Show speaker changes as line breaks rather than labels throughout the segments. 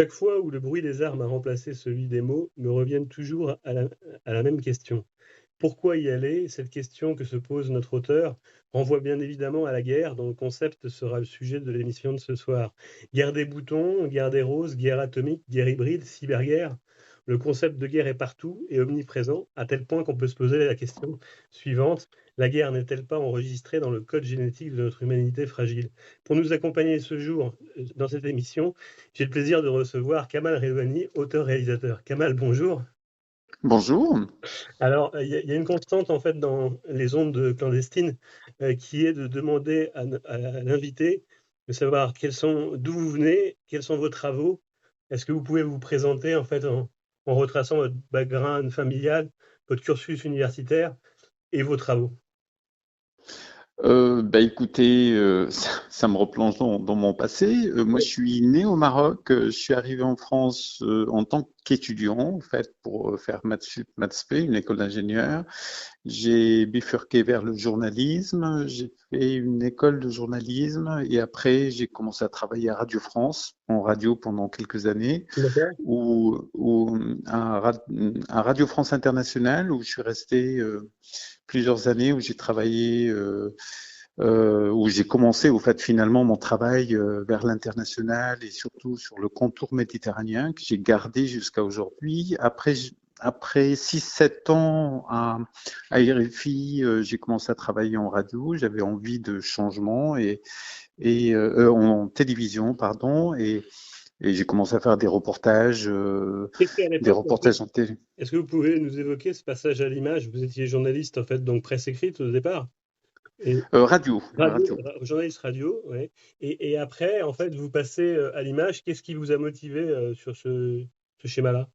Chaque fois où le bruit des armes a remplacé celui des mots, me reviennent toujours à la même question. Pourquoi y aller? Cette question que se pose notre auteur renvoie bien évidemment à la guerre, dont le concept sera le sujet de l'émission de ce soir. Guerre des boutons, guerre des roses, guerre atomique, guerre hybride, cyberguerre. Le concept de guerre est partout et omniprésent, à tel point qu'on peut se poser la question suivante. La guerre n'est-elle pas enregistrée dans le code génétique de notre humanité fragile? Pour nous accompagner ce jour dans cette émission, j'ai le plaisir de recevoir Kamal Redouani, auteur-réalisateur. Kamal, bonjour.
Bonjour.
Alors, il y a une constante en fait dans les ondes clandestines qui est de demander à l'invité de savoir d'où vous venez, quels sont vos travaux. Est-ce que vous pouvez vous présenter en fait en retraçant votre background familial, votre cursus universitaire et vos travaux?
Écoutez, ça me replonge dans mon passé. Moi, je suis né au Maroc. Je suis arrivé en France en tant qu'étudiant, en fait, pour faire maths sup, maths spé, une école d'ingénieur. J'ai bifurqué vers le journalisme. J'ai fait une école de journalisme et après, j'ai commencé à travailler à Radio France, en radio pendant quelques années,
D'accord.
ou à Radio France Internationale, où je suis resté plusieurs années, où j'ai travaillé. Où j'ai commencé au fait finalement mon travail vers l'international et surtout sur le contour méditerranéen que j'ai gardé jusqu'à aujourd'hui. Après 6-7 ans à RFI, j'ai commencé à travailler en radio. J'avais envie de changement et en télévision, pardon, et j'ai commencé à faire
Qu'est-ce qu'à
des
l'époque, en fait,
reportages en télé.
est-ce que vous pouvez nous évoquer ce passage à l'image? Vous étiez journaliste en fait, donc presse écrite au départ. Et
Radio.
journaliste radio, ouais. Et après, en fait, vous passez à l'image. Qu'est-ce qui vous a motivé sur ce schéma-là?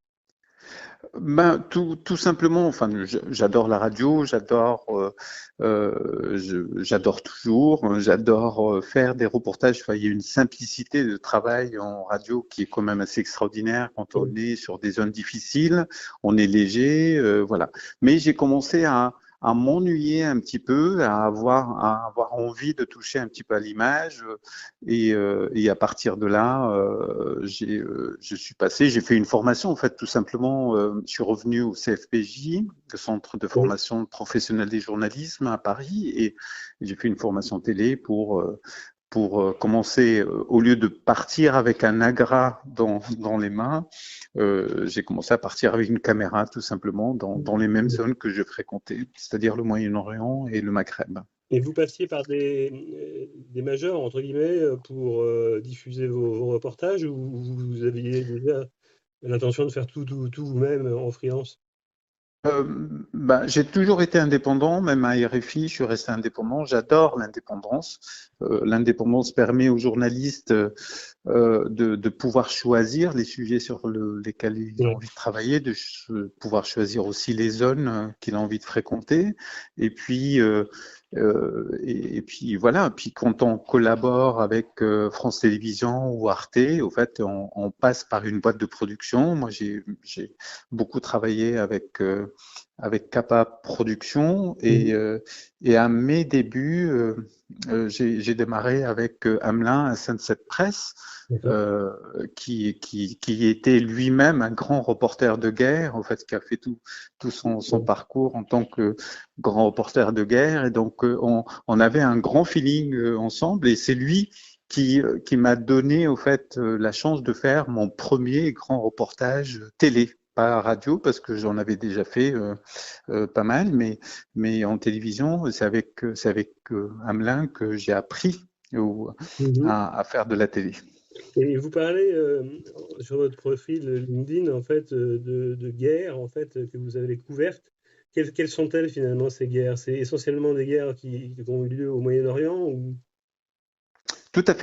Tout simplement, enfin, j'adore la radio, j'adore toujours, j'adore faire des reportages. Enfin, il y a une simplicité de travail en radio qui est quand même assez extraordinaire quand on est sur des zones difficiles, on est léger, voilà. Mais j'ai commencé à m'ennuyer un petit peu, à avoir envie de toucher un petit peu à l'image. Et à partir de là, j'ai fait une formation en fait, tout simplement. Je suis revenu au CFPJ, le Centre de
Oui.
formation professionnelle des journalismes à Paris, et j'ai fait une formation télé pour commencer, au lieu de partir avec un agra dans les mains, j'ai commencé à partir avec une caméra, tout simplement, dans les mêmes zones que je fréquentais, c'est-à-dire le Moyen-Orient et le Maghreb.
Et vous passiez par des majors, entre guillemets, pour diffuser vos reportages, ou vous aviez déjà l'intention de faire tout vous-même en freelance?
J'ai toujours été indépendant, même à RFI, je suis resté indépendant. J'adore l'indépendance. L'indépendance permet aux journalistes de pouvoir choisir les sujets lesquels il a
Oui.
envie de travailler, pouvoir choisir aussi les zones qu'il a envie de fréquenter. Et puis, et puis voilà. Puis quand on collabore avec France Télévisions ou Arte, au fait, on passe par une boîte de production. Moi, j'ai beaucoup travaillé avec Capa Productions
Mhm.
et à mes débuts, j'ai démarré avec Hamelin à Sunset Press,
D'accord.
qui était lui-même un grand reporter de guerre, en fait, qui a fait tout son
Oui.
parcours en tant que grand reporter de guerre. Et donc, on avait un grand feeling ensemble, et c'est lui qui m'a donné, au fait, la chance de faire mon premier grand reportage télé. Pas radio, parce que j'en avais déjà fait pas mal, mais en télévision, c'est avec Hamelin que j'ai appris
Mhm.
à faire de la télé.
Et vous parlez sur votre profil LinkedIn en fait de guerres en fait que vous avez couvertes. Quelles sont-elles finalement ces guerres? C'est essentiellement des guerres qui ont eu lieu au Moyen-Orient ou...
Tout à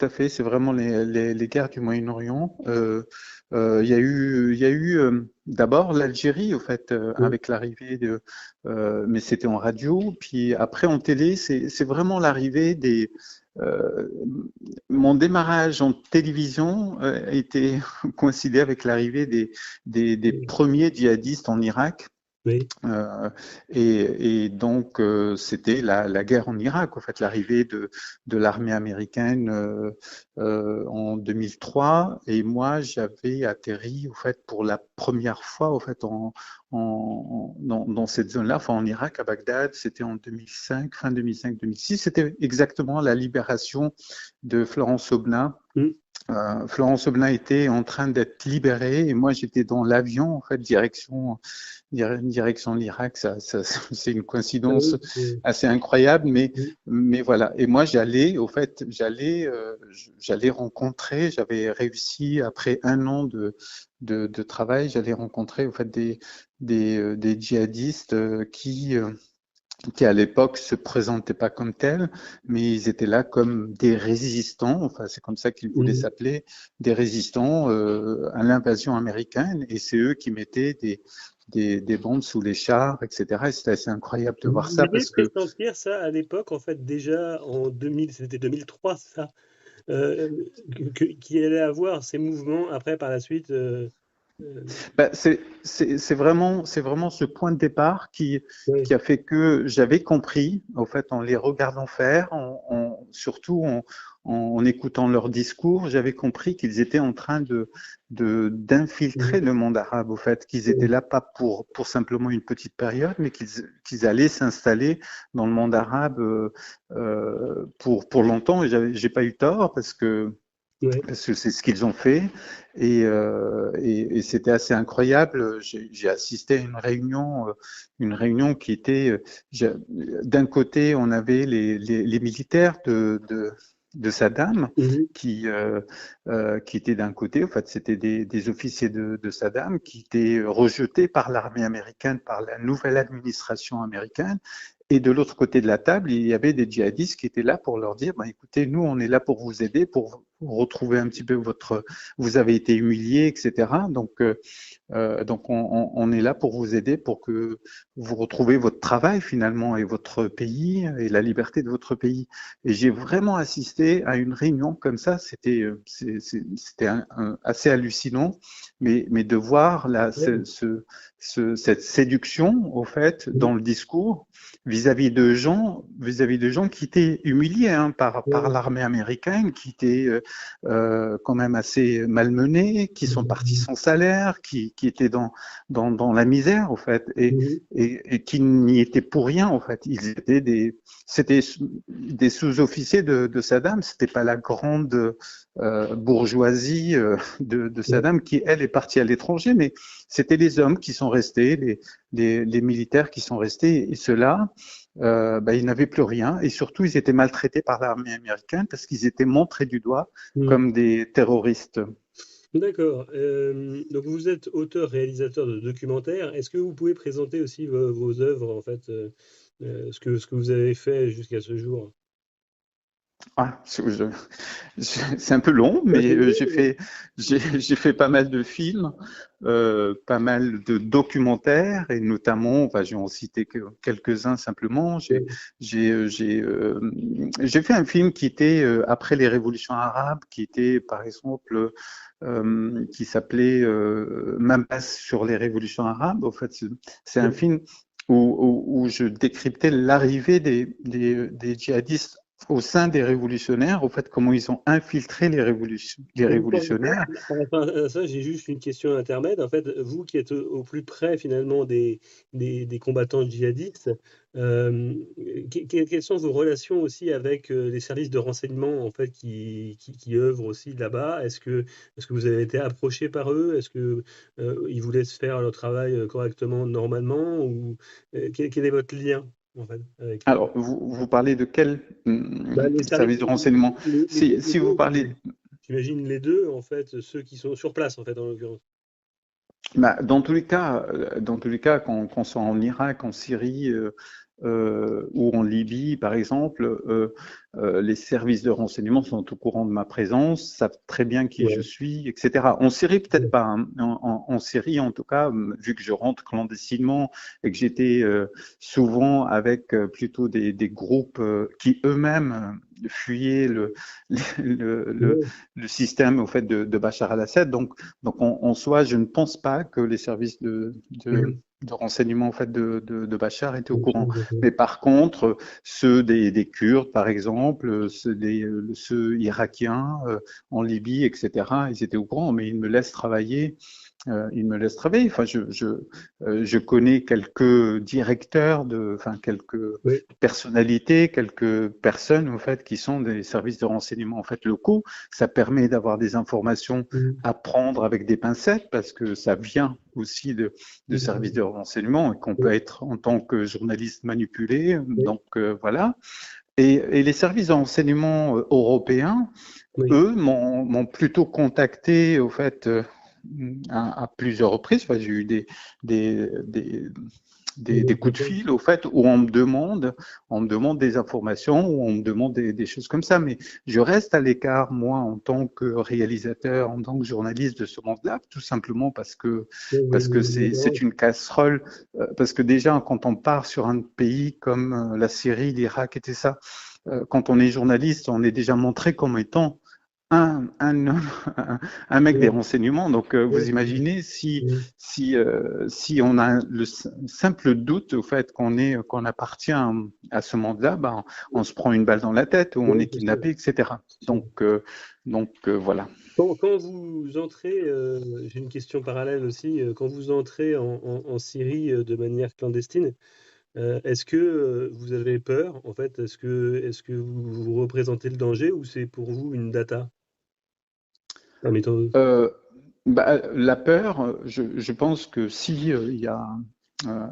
fait, c'est vraiment les guerres du Moyen-Orient. Il y a eu d'abord l'Algérie, au fait,
Oui.
avec l'arrivée mais c'était en radio. Puis après en télé, c'est vraiment l'arrivée euh, mon démarrage en télévision était coïncidé avec l'arrivée des premiers djihadistes en Irak.
Oui.
Euh, et donc, c'était la guerre en Irak, en fait, l'arrivée de l'armée américaine en 2003. Et moi, j'avais atterri, en fait, pour la première fois, en fait, dans cette zone-là, enfin, en Irak, à Bagdad. C'était en 2005, fin 2005-2006. C'était exactement la libération de Florence Aubenas.
Mm.
Florence Aubenas était en train d'être libérée et moi j'étais dans l'avion en fait direction l'Irak. C'est une
Ah
coïncidence
oui,
assez incroyable,
mm.
mais voilà. Et moi j'allais au fait j'allais rencontrer, j'avais réussi après un an de travail, j'allais rencontrer au fait des djihadistes qui à l'époque se présentaient pas comme tels, mais ils étaient là comme des résistants, enfin c'est comme ça qu'ils voulaient
Mm.
s'appeler, des résistants à l'invasion américaine, et c'est eux qui mettaient des bombes sous les chars, etc. Et c'était assez incroyable de
Vous
voir ça
pouviez
parce que
pressentir ça à l'époque, en fait, déjà en 2000, c'était 2003, ça, euh, qu'il allait avoir ces mouvements après, par la suite.
bah, c'est vraiment ce point de départ qui
Oui.
a fait que j'avais compris, au fait, en les regardant faire, surtout en écoutant leurs discours, j'avais compris qu'ils étaient en train d'infiltrer
Mm.
le monde arabe, au fait, qu'ils étaient
Oui.
là pas pour simplement une petite période, mais qu'ils allaient s'installer dans le monde arabe pour longtemps. Et j'ai pas eu tort
Oui.
parce que c'est ce qu'ils ont fait et c'était assez incroyable. J'ai assisté à une réunion qui était d'un côté on avait les militaires de Saddam
Mhm.
qui étaient d'un côté, en fait c'était des officiers de Saddam qui étaient rejetés par l'armée américaine, par la nouvelle administration américaine. Et de l'autre côté de la table, il y avait des djihadistes qui étaient là pour leur dire, bah, écoutez, nous, on est là pour vous aider, pour retrouver un petit peu vous avez été humilié, etc. Donc on est là pour vous aider, pour que vous retrouviez votre travail finalement et votre pays et la liberté de votre pays. Et j'ai vraiment assisté à une réunion comme ça. C'était assez hallucinant, mais de voir
Oui.
cette séduction au fait dans
Mhm.
le discours vis-à-vis de gens qui étaient humiliés par
Oui.
l'armée américaine, qui étaient quand même assez malmenés, qui sont partis
Mhm.
sans salaire, qui étaient dans la misère, en fait,
Mhm.
et qui n'y étaient pour rien, en fait. C'était des sous-officiers de Saddam, c'était pas la grande bourgeoisie de
Oui.
Saddam qui, elle, est partie à l'étranger, mais c'était les hommes qui sont restés, les militaires qui sont restés, et ceux-là, ils n'avaient plus rien, et surtout, ils étaient maltraités par l'armée américaine parce qu'ils étaient montrés du doigt
Mhm.
comme des terroristes.
D'accord. Donc vous êtes auteur-réalisateur de documentaires. Est-ce que vous pouvez présenter aussi vos œuvres, en fait, ce que vous avez fait jusqu'à ce jour?
Ah, c'est un peu long, mais j'ai fait pas mal de films, pas mal de documentaires, et notamment, enfin, je vais en citer quelques-uns simplement.
Oui.
J'ai fait un film qui était après les révolutions arabes, qui était, par exemple, qui s'appelait Mambas sur les révolutions arabes. En fait, c'est un
Oui.
film où je décryptais l'arrivée des djihadistes au sein des révolutionnaires, au fait, comment ils ont infiltré les révolutionnaires.
Par rapport à ça, j'ai juste une question intermède. En fait, vous qui êtes au plus près finalement des combattants djihadistes, euh, quelles sont vos relations aussi avec les services de renseignement en fait qui œuvrent aussi là-bas? Est-ce que vous avez été approché par eux? Est-ce que ils vous laissent faire leur travail correctement, normalement? Ou quel est votre lien en fait avec eux?
Alors, vous parlez de quel
Bah, les services,
service de renseignement?
les
Si vous
deux,
parlez,
j'imagine les deux, en fait, ceux qui sont sur place, en fait, en l'occurrence.
bah, dans tous les cas, qu'on soit en Irak, en Syrie ou en Libye, par exemple, les services de renseignement sont au courant de ma présence, savent très bien qui je
Ouais.
suis, etc. En Syrie, peut-être
Ouais.
pas. Hein. En Syrie, en tout cas, vu que je rentre clandestinement et que j'étais souvent avec plutôt des groupes qui eux-mêmes fuyaient le, le,
Ouais.
le système au fait de Bachar al-Assad. Donc en soi, je ne pense pas que les services
Mhm.
de renseignement en fait de Bachar étaient au courant.
D'accord.
Mais par contre, ceux des Kurdes, par exemple, ceux irakiens en Libye, etc., ils étaient au courant, mais ils me laissent travailler. Ils me laissent travailler. Enfin, je connais quelques directeurs enfin quelques
Oui.
personnalités, quelques personnes en fait qui sont des services de renseignement en fait locaux. Ça permet d'avoir des informations
Mhm.
à prendre avec des pincettes parce que ça vient aussi de services de renseignement et qu'on peut
Oui.
être en tant que journaliste manipulé.
Oui.
Donc voilà. Et les services de renseignement européens,
Oui.
eux, m'ont plutôt contacté au fait à plusieurs reprises. Enfin, j'ai eu des, des, des coups de fil au fait où on me demande des informations, où on me demande des choses comme ça. Mais je reste à l'écart, moi, en tant que réalisateur, en tant que journaliste de ce monde-là, tout simplement parce que c'est une casserole. Parce que déjà, quand on part sur un pays comme la Syrie, l'Irak et tout ça, quand on est journaliste, on est déjà montré comme étant un mec des
Oui.
renseignements. Donc, vous
Oui.
imaginez
Oui.
si on a le simple doute au fait qu'on appartient à ce monde-là, ben, on se prend une balle dans la tête ou on
Oui,
est
c'est sûr.
kidnappé, etc.
C'est sûr.
Donc voilà.
Quand vous entrez, j'ai une question parallèle aussi, quand vous entrez en Syrie de manière clandestine, est-ce que vous avez peur en fait? Est-ce que vous représentez le danger ou c'est pour vous une data? Ah, mais
Euh, la peur, je pense que si il y a euh,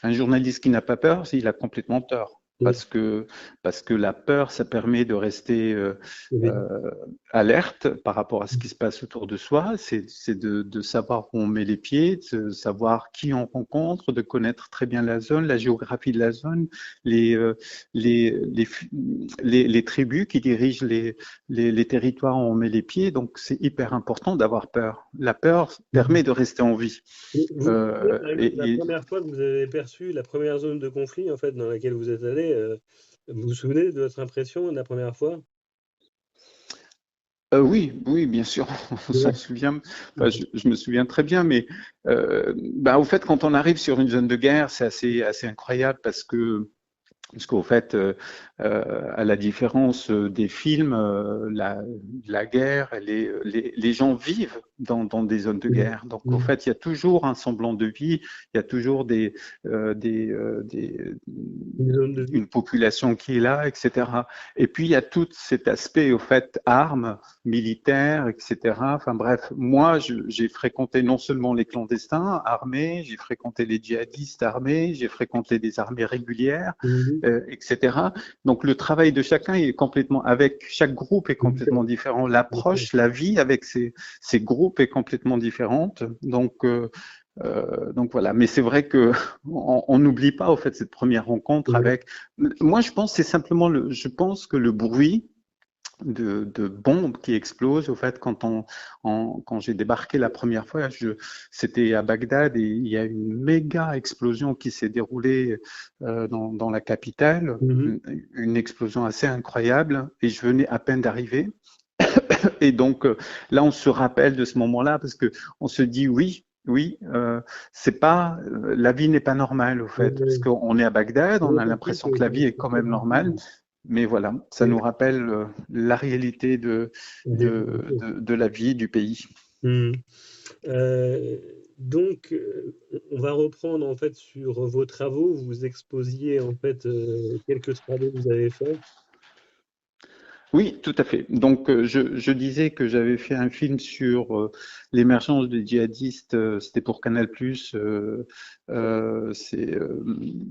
un journaliste qui n'a pas peur, il a complètement tort.
oui,
Parce que la peur, ça permet de rester
oui.
euh, alerte par rapport à ce qui se passe autour de soi. C'est de savoir où on met les pieds, de savoir qui on rencontre, de connaître très bien la zone, la géographie de la zone, les, euh, les, les, les tribus qui dirigent les territoires où on met les pieds. Donc, c'est hyper important d'avoir peur. La peur
Mhm.
permet de rester en vie.
Vous vous souvenez, par exemple, la
Et
première fois que vous avez perçu la première zone de conflit en fait dans laquelle vous êtes allé, vous vous souvenez de votre impression de la première fois?
oui, oui, bien sûr, on s'en
Ouais.
souvient. Enfin, je me souviens très bien, mais au fait, quand on arrive sur une zone de guerre, c'est assez incroyable parce qu'au fait, à la différence des films, la guerre, les gens vivent dans des zones de
Mhm.
guerre. Donc, au
Mhm.
fait, il y a toujours un semblant de vie, il y a toujours
Une zone de vie.
une population qui est là, etc. Et puis, il y a tout cet aspect, au fait, armes, militaires, etc. Enfin bref, moi, j'ai fréquenté non seulement les clandestins armés, j'ai fréquenté les djihadistes armés, j'ai fréquenté des armées régulières,
Mhm.
etc. Donc le travail de chacun est complètement, avec chaque groupe est
C'est
complètement
différent.
différent.
D'accord.
L'approche, la vie avec ces groupes est complètement différente. Donc voilà. Mais c'est vrai que on n'oublie pas au fait cette première rencontre
Ouais.
avec. Moi, je pense c'est simplement je pense que le bruit de bombes qui explosent. Au fait, quand j'ai débarqué la première fois, c'était à Bagdad et il y a une méga explosion qui s'est déroulée dans la capitale,
Mhm.
une explosion assez incroyable et je venais à peine d'arriver. Et donc là, on se rappelle de ce moment-là parce que on se dit oui. Oui, c'est pas la vie n'est pas normale au fait parce
Ouais.
qu'on est à Bagdad,
J'ai
on
bien
a
compris
l'impression
que
que la
ça
vie est quand même normale, mais voilà, ça
ouais.
nous rappelle la réalité de la vie du pays.
Mhm. Euh, donc, on va reprendre en fait sur vos travaux. Vous exposiez en fait quelques travaux que vous avez faits.
Oui, tout à fait. Donc, je disais que j'avais fait un film sur l'émergence des djihadistes. C'était pour Canal+. C'est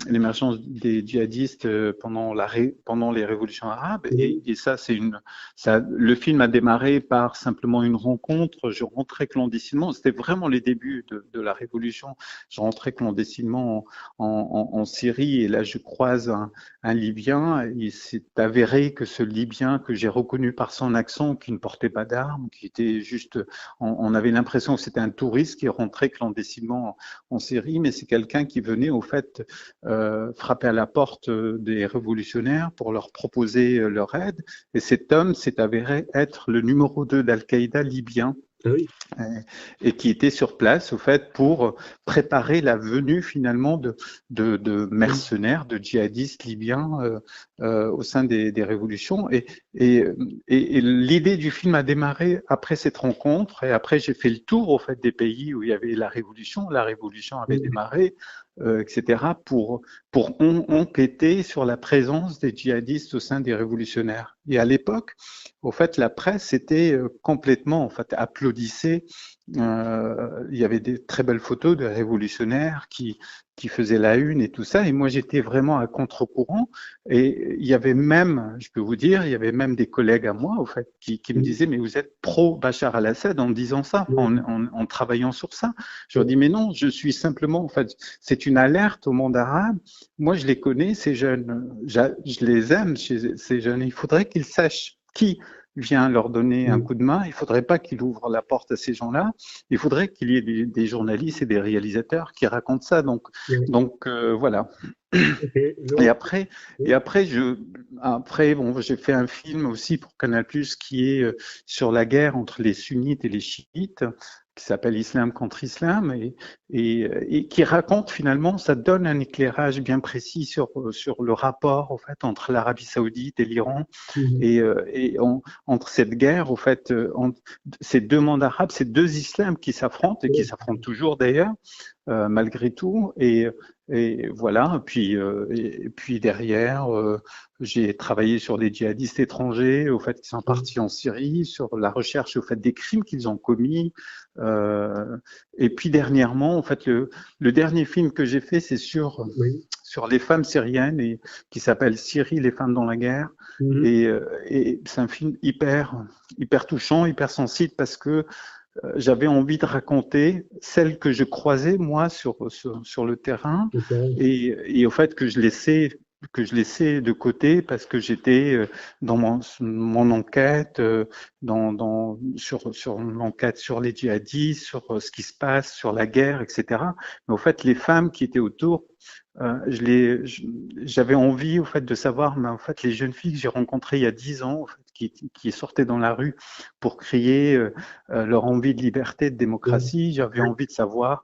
l'émergence des djihadistes pendant les révolutions arabes.
Oui.
Et ça, le film a démarré par simplement une rencontre. Je rentrais clandestinement. C'était vraiment les débuts de la révolution. Je rentrais clandestinement en Syrie et là, je croise un Libyen. Il s'est avéré que ce Libyen que j'ai reconnu par son accent, qui ne portait pas d'armes, qui était juste, on avait l'impression que c'était un touriste qui rentrait clandestinement en Syrie, mais c'est quelqu'un qui venait au fait frapper à la porte des révolutionnaires pour leur proposer leur aide. Et cet homme s'est avéré être le numéro 2 d'Al-Qaïda libyen.
Ah oui.
euh, et qui était sur place au fait pour préparer la venue finalement de mercenaires, de djihadistes libyens au sein des révolutions. Et, et l'idée du film a démarré après cette rencontre et après j'ai fait le tour au fait des pays où il y avait la révolution. La révolution avait
Mhm.
démarré, etc. pour enquêter sur la présence des djihadistes au sein des révolutionnaires. Et à l'époque, au fait, la presse était complètement, en fait, applaudissait. Il y avait des très belles photos de révolutionnaires qui faisaient la une et tout ça. Et moi, j'étais vraiment à contre-courant. Et il y avait même, je peux vous dire, il y avait même des collègues à moi, au fait, qui me
Mhm.
disaient, mais vous êtes pro Bachar al-Assad en disant ça,
Mhm.
en travaillant sur ça. Je leur dis, mais non, je suis simplement, en fait, c'est une alerte au monde arabe. Moi, je les connais, ces jeunes, je les aime, ces jeunes. Il faudrait qu'ils sachent qui vient leur donner un
Mhm.
coup de main. Il ne faudrait pas qu'il ouvre la porte à ces gens-là. Il faudrait qu'il y ait des journalistes et des réalisateurs qui racontent ça.
Ouais.
Donc voilà.
Ok,
Et
donc,
après, et
oui.
après, après, bon, j'ai fait un film aussi pour Canal+ qui est sur la guerre entre les sunnites et les chiites, qui s'appelle Islam contre Islam, et qui raconte finalement, ça donne un éclairage bien précis sur le rapport en fait entre l'Arabie Saoudite et l'Iran
Mhm.
et entre cette guerre, au fait, entre ces deux mondes arabes, ces deux islams qui s'affrontent et qui
Oui.
s'affrontent toujours d'ailleurs, malgré tout. Et voilà. Et puis derrière, j'ai travaillé sur des djihadistes étrangers, au fait, qui sont
Oui.
partis en Syrie, sur la recherche, au fait, des crimes qu'ils ont commis. Et puis dernièrement, en fait, le dernier film que j'ai fait, c'est
Oui.
sur les femmes syriennes et qui s'appelle Syrie, les femmes dans la guerre.
Mhm.
Et c'est un film hyper touchant, hyper sensible parce que j'avais envie de raconter celles que je croisais moi sur le terrain
Ok.
et au fait que je laissais de côté parce que j'étais dans mon enquête sur l'enquête sur les djihadistes, sur ce qui se passe, sur la guerre, etc. Mais au fait, les femmes qui étaient autour, j'avais envie au fait de savoir, mais en fait, les jeunes filles que j'ai rencontrées il y a 10 ans, en fait, qui sortaient dans la rue pour crier leur envie de liberté, de
Oui.
démocratie. J'avais envie de savoir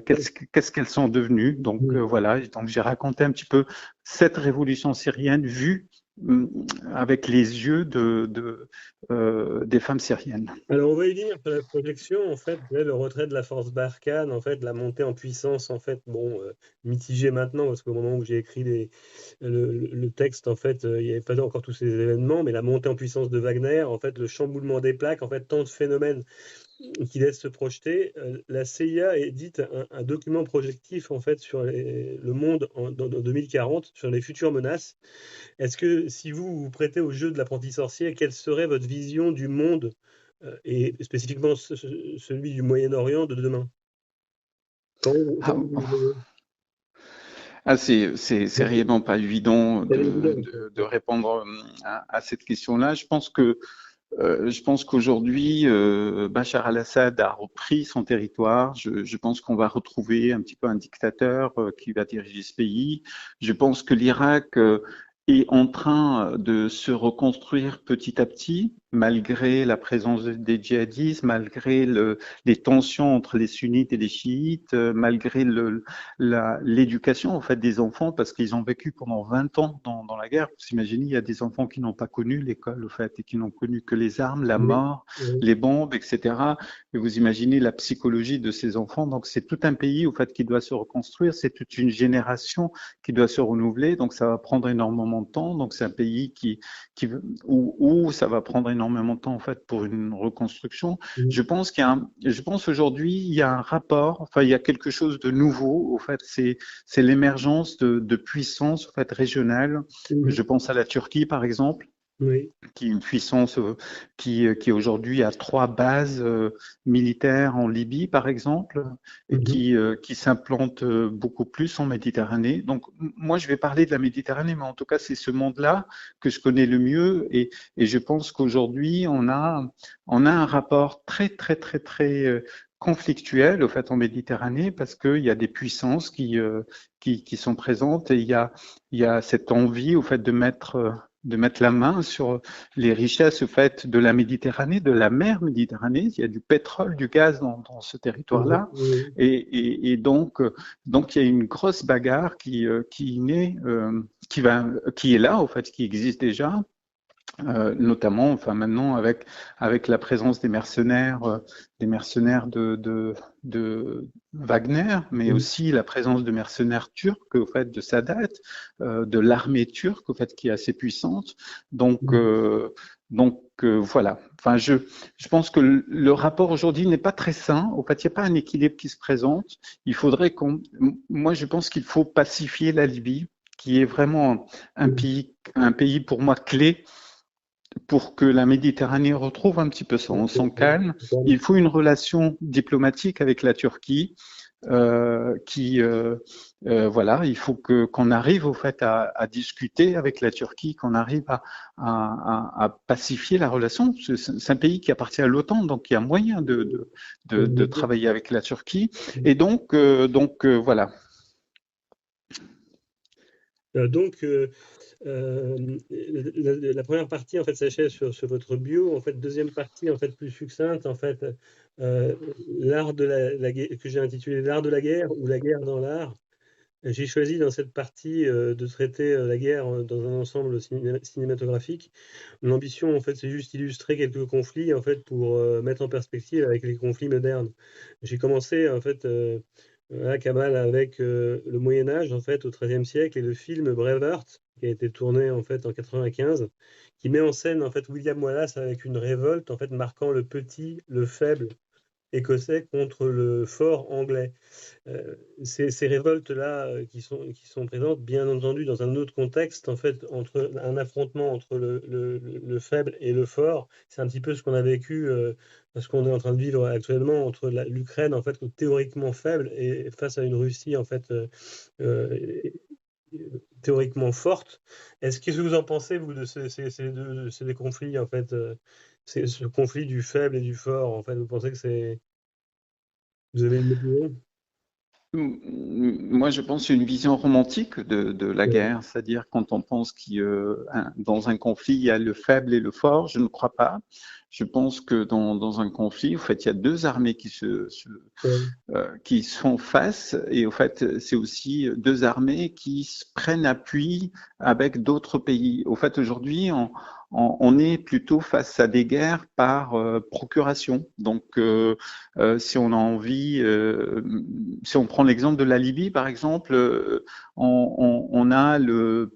qu'est-ce qu'elles sont devenues. Donc
Mhm.
voilà, donc j'ai raconté un petit peu cette révolution syrienne vue avec les yeux des femmes syriennes.
Alors, on va y venir sur la projection, en fait, là, le retrait de la force Barkhane, en fait, la montée en puissance, en fait, bon, mitigée maintenant, parce qu'au moment où j'ai écrit le texte, en fait, il n'y avait pas encore tous ces événements, mais la montée en puissance de Wagner, en fait, le chamboulement des plaques, en fait, tant de phénomènes qui laissent se projeter. La CIA édite un document projectif, en fait, sur le monde dans 2040, sur les futures menaces. Est-ce que si vous vous prêtez au jeu de l'apprenti sorcier, quelle serait votre vision du monde et spécifiquement celui du Moyen-Orient de demain?
Ah,
Comment vous le voyez?
c'est réellement pas évident
C'est évident.
de répondre à cette question-là. Je pense qu'aujourd'hui, Bachar al-Assad a repris son territoire. Je pense qu'on va retrouver un petit peu un dictateur qui va diriger ce pays. Je pense que l'Irak est en train de se reconstruire petit à petit, malgré la présence des djihadistes, malgré les tensions entre les sunnites et les chiites, malgré l'éducation en fait des enfants, parce qu'ils ont vécu pendant 20 ans dans la guerre. Vous imaginez, il y a des enfants qui n'ont pas connu l'école, au fait, et qui n'ont connu que les armes, la
Oui,
mort,
oui,
les bombes, etc. Et vous imaginez la psychologie de ces enfants. Donc, c'est tout un pays, au fait, qui doit se reconstruire. C'est toute une génération qui doit se renouveler. Donc, ça va prendre énormément de temps. Donc, c'est un pays où ça va prendre énormément de temps, en fait, pour une reconstruction.
oui,
Je pense aujourd'hui, il y a un rapport, enfin, il y a quelque chose de nouveau. Au fait, c'est l'émergence de puissances, en fait, régionales.
oui,
Je pense à la Turquie, par exemple,
oui,
qui est une puissance qui aujourd'hui a 3 bases militaires en Libye, par exemple, et
mhm,
qui s'implante beaucoup plus en Méditerranée. Donc, moi, je vais parler de la Méditerranée, mais en tout cas, c'est ce monde-là que je connais le mieux, et je pense qu'aujourd'hui, on a un rapport très, très, très, très conflictuel au fait en Méditerranée parce qu'il y a des puissances qui sont présentes et il y a cette envie au fait de mettre de mettre la main sur les richesses au fait de la Méditerranée, de la mer Méditerranée. Il y a du pétrole, du gaz dans ce territoire-là,
Oui,
et donc il y a une grosse bagarre qui naît, qui est là au fait, qui existe déjà, notamment, enfin maintenant avec la présence des mercenaires de Wagner, mais
oui,
aussi la présence de mercenaires turcs au fait de Sadat, de l'armée turque au fait qui est assez puissante. Donc
oui.
voilà. Enfin je pense que le rapport aujourd'hui n'est pas très sain. Au fait, il n'y a pas un équilibre qui se présente. Il faudrait moi je pense qu'il faut pacifier la Libye, qui est vraiment un pays pour moi clé pour que la Méditerranée retrouve un petit peu son calme. Il faut une relation diplomatique avec la Turquie voilà, il faut qu'on arrive au fait à discuter avec la Turquie, qu'on arrive à pacifier la relation. C'est un pays qui appartient à l'OTAN, donc il y a moyen de travailler avec la Turquie. Et donc voilà.
Donc, la première partie en fait s'achève sur votre bio. En fait, deuxième partie en fait plus succincte. En fait, euh, l'art de que j'ai intitulé l'art de la guerre ou la guerre dans l'art. J'ai choisi dans cette partie de traiter la guerre dans un ensemble cinématographique. L'ambition, en fait, c'est juste illustrer quelques conflits, en fait, pour mettre en perspective avec les conflits modernes. J'ai commencé, en fait, à Kamal avec le Moyen Âge, en fait, au XIIIe siècle, et le film Braveheart, qui a été tourné, en fait, en 95, qui met en scène, en fait, William Wallace avec une révolte, en fait, marquant le petit, le faible écossais contre le fort anglais. Ces révoltes-là qui sont présentes, bien entendu, dans un autre contexte, en fait, entre un affrontement entre le faible et le fort, c'est un petit peu ce qu'on a vécu, ce qu'on est en train de vivre actuellement entre l'Ukraine, en fait, théoriquement faible, et face à une Russie, en fait, euh, théoriquement forte. Qu'est-ce que vous en pensez, vous, de ces deux conflits, en fait, ce conflit du faible et du fort, en fait, vous pensez que vous avez une opinion?
Moi, je pense une vision romantique de la guerre, c'est-à-dire quand on pense dans un conflit, il y a le faible et le fort, je ne crois pas. Je pense que dans un conflit, en fait, il y a deux armées
Ouais.
qui sont face, et au fait, c'est aussi deux armées qui se prennent appui avec d'autres pays. Au fait, aujourd'hui, on est plutôt face à des guerres par procuration. Donc, si on a envie, si on prend l'exemple de la Libye, par exemple, on a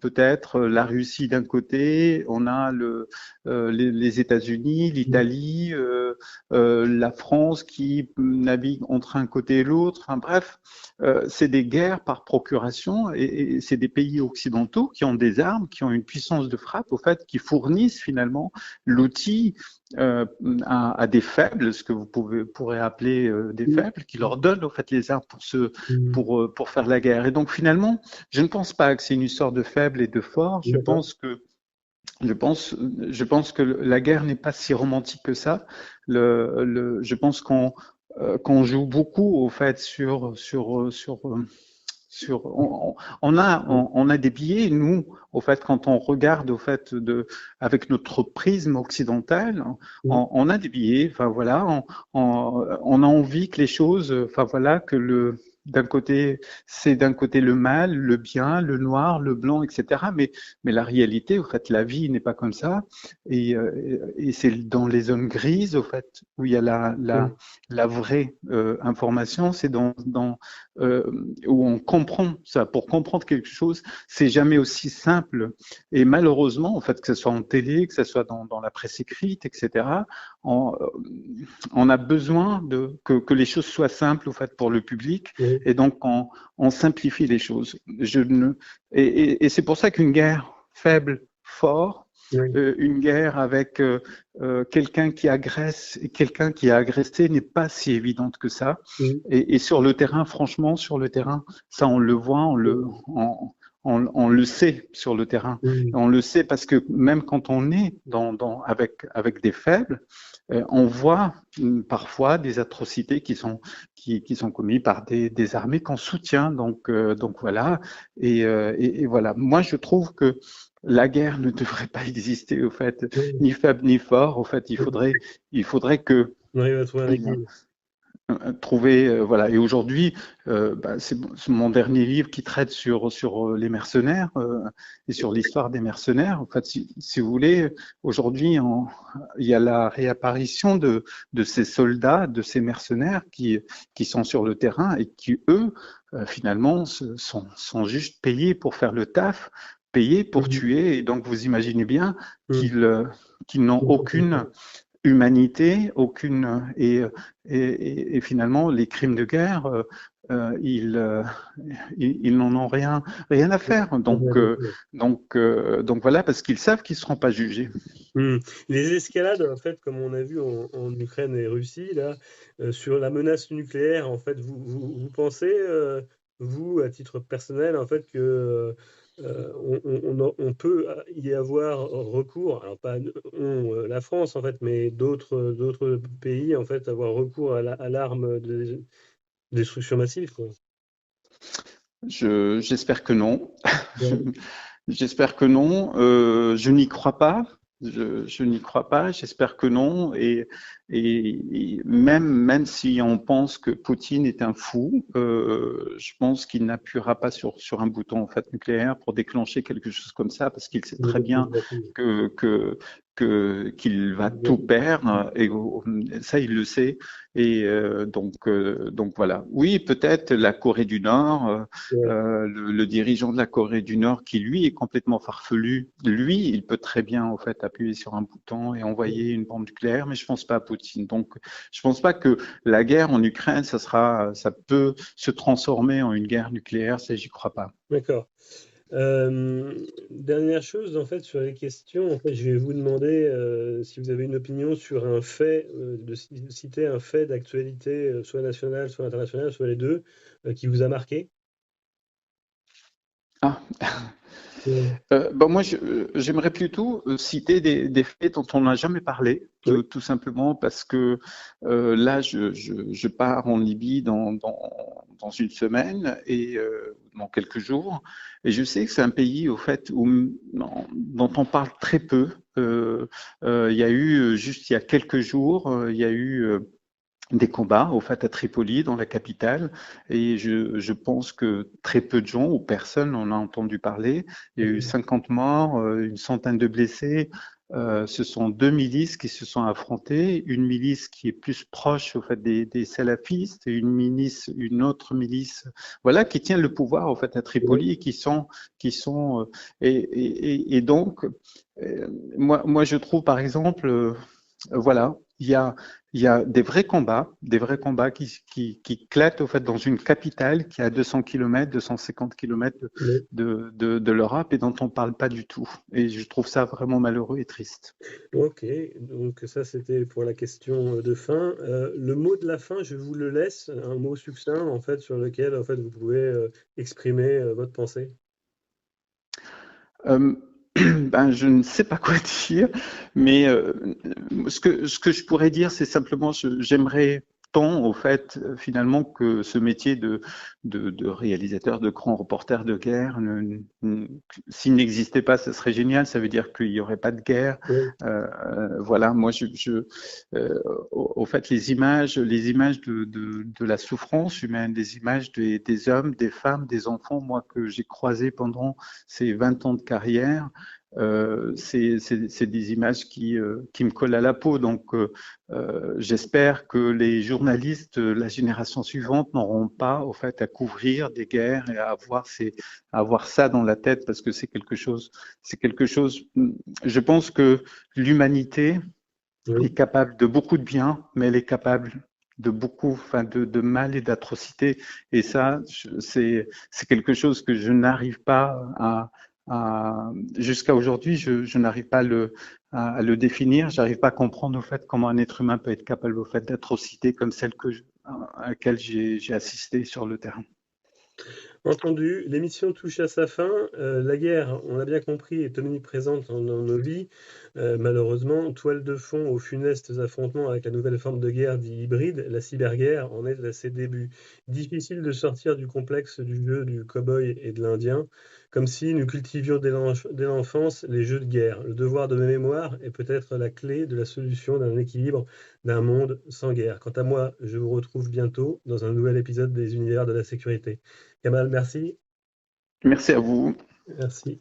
peut-être la Russie d'un côté, on a les États-Unis, l'Italie, la France qui navigue entre un côté et l'autre. Enfin, bref, c'est des guerres par procuration, et c'est des pays occidentaux qui ont des armes, qui ont une puissance de frappe, au fait, qui fournissent finalement l'outil à des faibles, ce que pourrez appeler des faibles, qui leur donnent au fait les armes pour faire la guerre. Et donc finalement, je ne pense pas que c'est une histoire de faibles et de forts.
D'accord.
Je pense que la guerre n'est pas si romantique que ça. Je pense qu'on joue beaucoup au fait on a des biais, nous, au fait, quand on regarde, au fait, avec notre prisme occidental, on a des biais, enfin voilà, on a envie que les choses, enfin voilà, c'est d'un côté le mal, le bien, le noir, le blanc, etc. Mais la réalité, au fait, la vie n'est pas comme ça. Et c'est dans les zones grises, au fait, où il y a la vraie information, c'est euh, où on comprend ça. Pour comprendre quelque chose, c'est jamais aussi simple. Et malheureusement, en fait, que ce soit en télé, que ce soit dans la presse écrite, etc., on, on a besoin que les choses soient simples, en fait, pour le public.
Oui,
Et donc, on simplifie les choses. Et c'est pour ça qu'une guerre faible, fort,
oui,
une guerre avec quelqu'un qui agresse et quelqu'un qui a agressé n'est pas si évidente que ça.
oui,
Et sur le terrain, franchement, sur le terrain, ça on le voit, on le sait sur le terrain.
oui,
On le sait parce que même quand on est avec des faibles, on voit parfois des atrocités qui sont commises par des armées qu'on soutient. Donc voilà. Et voilà. Moi, je trouve que la guerre ne devrait pas exister, au fait,
Oui,
ni faible ni fort. Au fait, il faudrait que
on arrive à trouver un équilibre.
trouver, voilà. Et aujourd'hui, c'est mon dernier livre qui traite sur les mercenaires et sur l'histoire des mercenaires. En fait, si vous voulez, aujourd'hui, il y a la réapparition de ces soldats, de ces mercenaires qui sont sur le terrain et qui, eux, finalement, sont juste payés pour faire le taf, payés pour
Mhm.
tuer. Et donc, vous imaginez bien
Mhm.
qu'ils n'ont aucune humanité, aucune et finalement les crimes de guerre, ils n'en ont rien à faire. Donc voilà, parce qu'ils savent qu'ils ne seront pas jugés.
Hmm. Les escalades, en fait, comme on a vu en Ukraine et Russie, là, sur la menace nucléaire, en fait, vous pensez, vous, à titre personnel, en fait, que on peut y avoir recours, alors pas la France, en fait, mais d'autres pays, en fait, avoir recours à l'arme de destruction massive, quoi.
J'espère que non.
Ouais.
J'espère que non. Je n'y crois pas. Je n'y crois pas. J'espère que non. Et même si on pense que Poutine est un fou, je pense qu'il n'appuiera pas sur un bouton en fait nucléaire pour déclencher quelque chose comme ça, parce qu'il sait très bien que que qu'il va tout perdre. Et ça, il le sait. Et donc voilà. Oui, peut-être la Corée du Nord.
Ouais.
Le dirigeant de la Corée du Nord, qui lui est complètement farfelu, lui, il peut très bien en fait appuyer sur un bouton et envoyer une bombe nucléaire, mais je pense pas à Poutine. Donc, je pense pas que la guerre en Ukraine, ça peut se transformer en une guerre nucléaire. Ça, j'y crois pas.
D'accord. Dernière chose, en fait, sur les questions, en fait, je vais vous demander si vous avez une opinion sur un fait, de citer un fait d'actualité, soit nationale, soit internationale, soit les deux, qui vous a marqué.
Ah.
Oui.
Moi, j'aimerais plutôt citer des faits dont on n'a jamais parlé,
Oui.
tout simplement parce que là, je pars en Libye dans une semaine et dans quelques jours, et je sais que c'est un pays, au fait, dont on parle très peu. Il y a eu, juste il y a quelques jours, il y a eu des combats au fait à Tripoli, dans la capitale, et je pense que très peu de gens ou personne en a entendu parler. Il y a eu 50 morts, une centaine de blessés. Ce sont deux milices qui se sont affrontées, une milice qui est plus proche au fait des salafistes et une autre milice, voilà, qui tient le pouvoir au fait à
Oui.
Tripoli et qui sont et donc moi je trouve par exemple voilà, il y a des vrais combats qui éclatent au fait dans une capitale qui est à 200 km, 250 km
Oui.
de l'Europe et dont on ne parle pas du tout. Et je trouve ça vraiment malheureux et triste.
Ok, donc ça c'était pour la question de fin. Le mot de la fin, je vous le laisse, un mot succinct en fait sur lequel en fait vous pouvez exprimer votre pensée.
Euh, je ne sais pas quoi dire, mais ce que je pourrais dire, c'est simplement, j'aimerais tant, au fait, finalement, que ce métier de réalisateur, de grand reporter de guerre, s'il n'existait pas, ce serait génial. Ça veut dire qu'il n'y aurait pas de guerre.
Oui.
Voilà, moi, au fait, les images de la souffrance humaine, des images des hommes, des femmes, des enfants, moi, que j'ai croisés pendant ces 20 ans de carrière, c'est des images qui me collent à la peau. Donc, j'espère que les journalistes de la génération suivante n'auront pas, au fait, à couvrir des guerres et à avoir ça dans la tête, parce que c'est quelque chose. Je pense que l'humanité est
Oui.
capable de beaucoup de bien, mais elle est capable de beaucoup, enfin, de mal et d'atrocités. Et ça, c'est quelque chose que je n'arrive pas jusqu'à aujourd'hui, je n'arrive pas à le définir. J'arrive pas à comprendre au fait comment un être humain peut être capable au fait d'atrocités comme celles à laquelle j'ai assisté sur le terrain.
Entendu, l'émission touche à sa fin. La guerre, on l'a bien compris, est omniprésente dans nos vies. Malheureusement, toile de fond aux funestes affrontements avec la nouvelle forme de guerre dite hybride, la cyberguerre en est à ses débuts. Difficile de sortir du complexe du jeu du cow-boy et de l'Indien, comme si nous cultivions dès l'enfance les jeux de guerre. Le devoir de mémoire est peut-être la clé de la solution d'un équilibre d'un monde sans guerre. Quant à moi, je vous retrouve bientôt dans un nouvel épisode des Univers de la sécurité. Kamal, merci.
Merci à vous.
Merci.